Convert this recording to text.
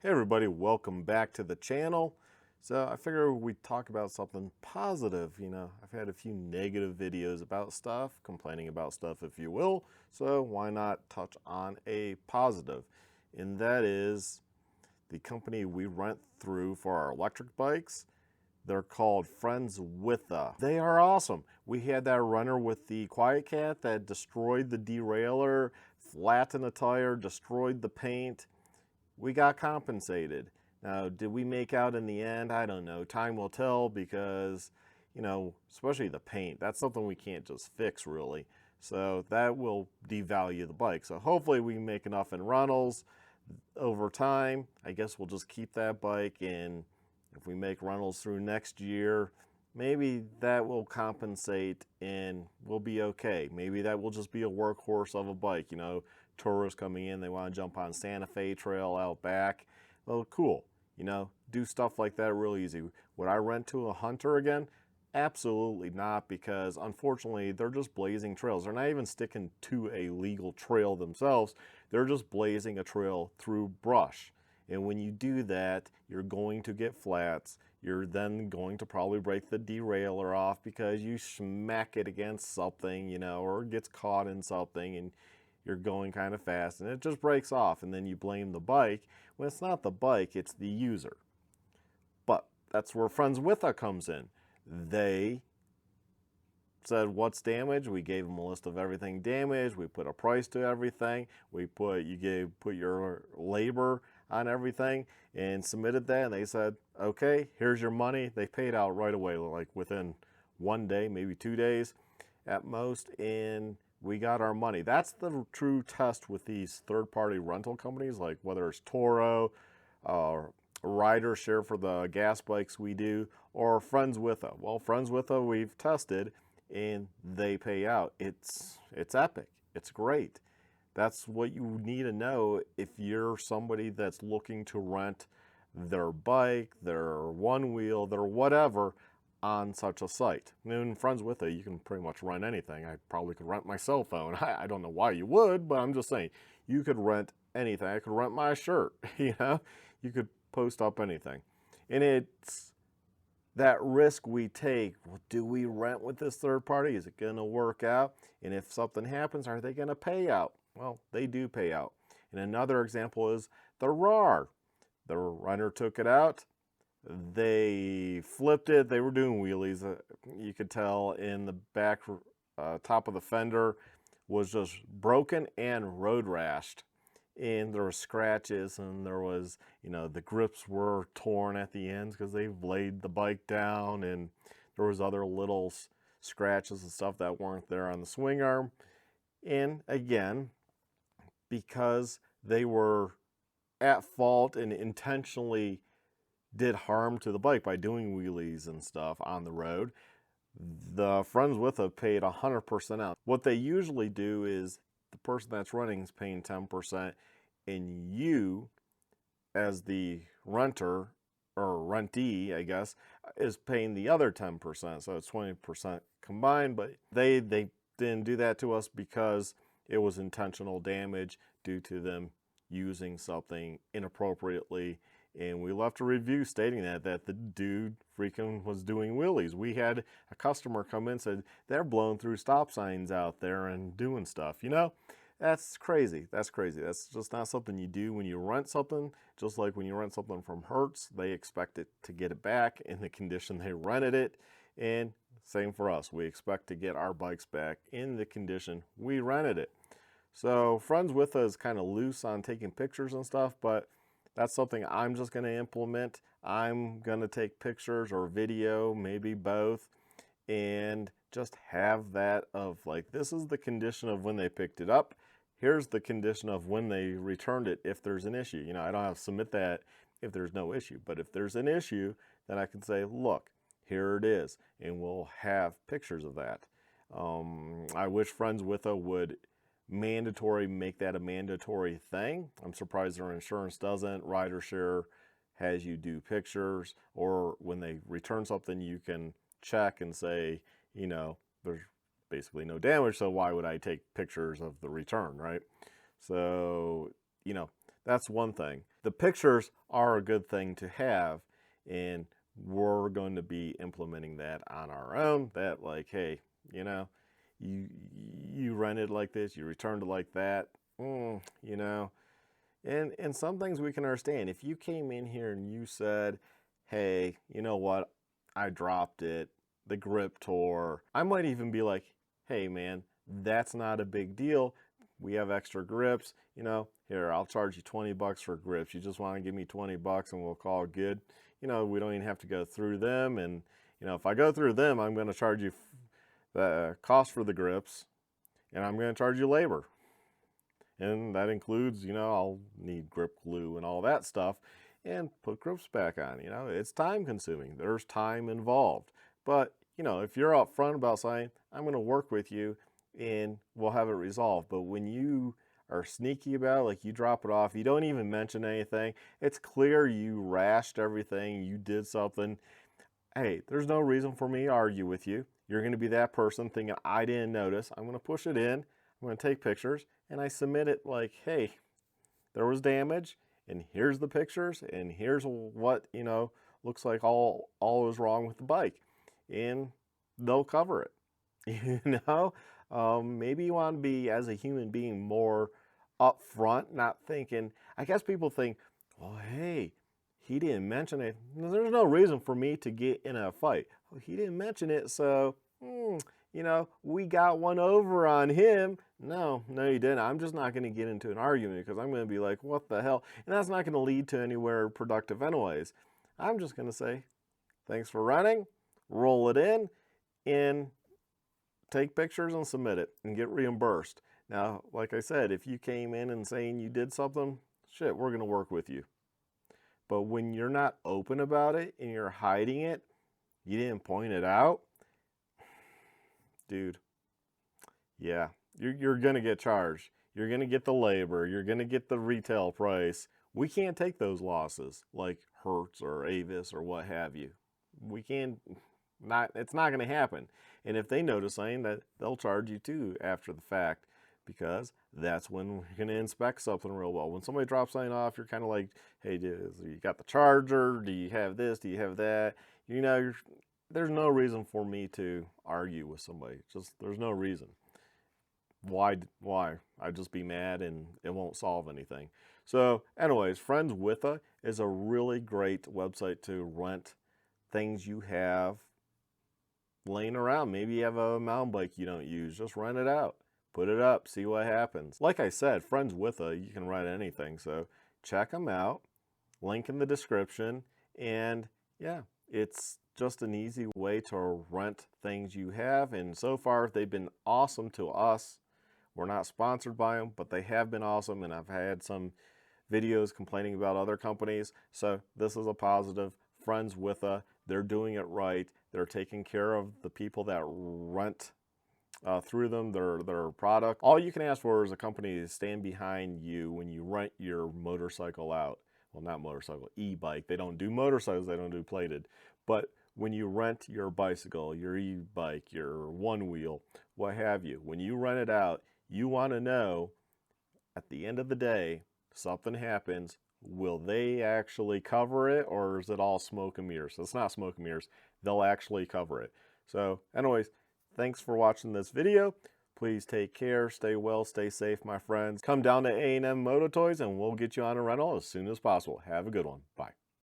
Hey everybody, welcome back to the channel. So I figure we'd talk about something positive. I've had a few negative videos about stuff, complaining about stuff if you will, so why not touch on a positive? And that is the company we rent through for our electric bikes. They're called Friendswitha. They are awesome. We had that runner with the Quiet Cat that destroyed the derailleur, flattened the tire, destroyed the paint. We got compensated. Now, did we make out in the end? I don't know. Time will tell because, especially the paint, that's something we can't just fix really. So that will devalue the bike. So hopefully we can make enough in rentals over time. I guess we'll just keep that bike, and if we make rentals through next year, maybe that will compensate and we'll be okay. Maybe that will just be a workhorse of a bike. Tourists coming in, they want to jump on Santa Fe Trail out back. Well, cool. Do stuff like that real easy. Would I rent to a hunter again? Absolutely not, because unfortunately they're just blazing trails. They're not even sticking to a legal trail themselves. They're just blazing a trail through brush. And when you do that, you're going to get flats. You're then going to probably break the derailleur off because you smack it against something, or it gets caught in something and you're going kind of fast and it just breaks off, and then you blame the bike when it's not the bike, it's the user. But that's where Friendswitha comes in. They said, what's damaged? We gave them a list of everything damaged. We put a price to everything. Put your labor on everything and submitted that, and they said, okay, here's your money. They paid out right away, like within 1 day, maybe 2 days at most, and we got our money. That's the true test with these third-party rental companies, like whether it's Toro, Rider Share for the gas bikes we do, or Friendswitha. Well, Friendswitha we've tested, and they pay out. It's epic. It's great. That's what you need to know if you're somebody that's looking to rent their bike, their one wheel, their whatever on such a site. And Friendswitha, you can pretty much rent anything. I probably could rent my cell phone. I don't know why you would, but I'm just saying, you could rent anything. I could rent my shirt, you could post up anything. And it's that risk we take. Well, do we rent with this third party? Is it going to work out? And if something happens, are they going to pay out? Well, they do pay out. And another example is the RAR. The runner took it out. They flipped it. They were doing wheelies. You could tell in the back top of the fender was just broken and road rashed. And there were scratches, and there was, the grips were torn at the ends because they laid the bike down, and there was other little scratches and stuff that weren't there on the swing arm. And again, because they were at fault and intentionally did harm to the bike by doing wheelies and stuff on the road, the Friendswitha paid 100% out. What they usually do is the person that's running is paying 10%, and you, as the renter or rentee, I guess, is paying the other 10%. So it's 20% combined, but they didn't do that to us because it was intentional damage due to them using something inappropriately. And we left a review stating that the dude freaking was doing wheelies. We had a customer come in and said, they're blowing through stop signs out there and doing stuff. That's crazy. That's crazy. That's just not something you do when you rent something. Just like when you rent something from Hertz, they expect it to get it back in the condition they rented it. And same for us. We expect to get our bikes back in the condition we rented it. So Friendswitha is kind of loose on taking pictures and stuff, but that's something I'm just going to implement. I'm going to take pictures or video, maybe both, and just have that of like, this is the condition of when they picked it up. Here's the condition of when they returned it if there's an issue. I don't have to submit that if there's no issue, but if there's an issue, then I can say, look, here it is, and we'll have pictures of that. I wish Friendswitha would make that a mandatory thing. I'm surprised their insurance doesn't. Rider Share has you do pictures, or when they return something, you can check and say, there's basically no damage, so why would I take pictures of the return, right? So, That's one thing. The pictures are a good thing to have, and we're going to be implementing that on our own. That like, hey, you know, you rent it like this, you returned it like that, you know. And some things we can understand. If you came in here and you said, hey, you know what, I dropped it, the grip tore, I might even be like, hey man, that's not a big deal. We have extra grips, you know, here, I'll charge you 20 bucks for grips. You just want to give me 20 bucks and we'll call it good. You know, we don't even have to go through them. And, you know, if I go through them, I'm going to charge you the cost for the grips, and I'm going to charge you labor. And that includes, you know, I'll need grip glue and all that stuff and put grips back on. You know, it's time consuming. There's time involved. But, you know, if you're upfront about saying, I'm going to work with you and we'll have it resolved. But when you are sneaky about it, like you drop it off, you don't even mention anything, it's clear you rashed everything, you did something. Hey, there's no reason for me to argue with you. You're going to be that person thinking, I didn't notice. I'm going to push it in. I'm going to take pictures, and I submit it like, hey, there was damage, and here's the pictures, and here's what, you know, looks like all is wrong with the bike. And they'll cover it. You know, maybe you want to be, as a human being, more upfront, not thinking, I guess people think, well, hey, he didn't mention it. There's no reason for me to get in a fight. Well, he didn't mention it, so, you know, we got one over on him. No, you didn't. I'm just not going to get into an argument because I'm going to be like, what the hell? And that's not going to lead to anywhere productive anyways. I'm just going to say, thanks for running, roll it in, and take pictures and submit it and get reimbursed. Now, like I said, if you came in and saying you did something, shit, we're going to work with you. But when you're not open about it and you're hiding it, you didn't point it out, dude, yeah, you're going to get charged. You're going to get the labor. You're going to get the retail price. We can't take those losses like Hertz or Avis or what have you. We can't, it's not going to happen. And if they notice something, that they'll charge you too after the fact, because that's when we're going to inspect something real well. When somebody drops something off, you're kind of like, hey, you got the charger? Do you have this? Do you have that? You know, there's no reason for me to argue with somebody. Just, there's no reason. Why? I'd just be mad and it won't solve anything. So anyways, Friendswitha is a really great website to rent things you have laying around. Maybe you have a mountain bike you don't use. Just rent it out. Put it up. See what happens. Like I said, Friendswitha, you can rent anything. So check them out. Link in the description. And yeah, it's just an easy way to rent things you have. And so far, they've been awesome to us. We're not sponsored by them, but they have been awesome. And I've had some videos complaining about other companies. So this is a positive. Friendswitha, they're doing it right. They're taking care of the people that rent through them, their product. All you can ask for is a company to stand behind you when you rent your motorcycle out. Well, not motorcycle, e-bike. They don't do motorcycles, they don't do plated. But when you rent your bicycle, your e-bike, your one wheel, what have you, when you rent it out, you want to know at the end of the day, something happens, will they actually cover it, or is it all smoke and mirrors? So it's not smoke and mirrors. They'll actually cover it. So anyways, thanks for watching this video. Please take care, stay well, stay safe, my friends. Come down to A&M Moto Toys and we'll get you on a rental as soon as possible. Have a good one. Bye.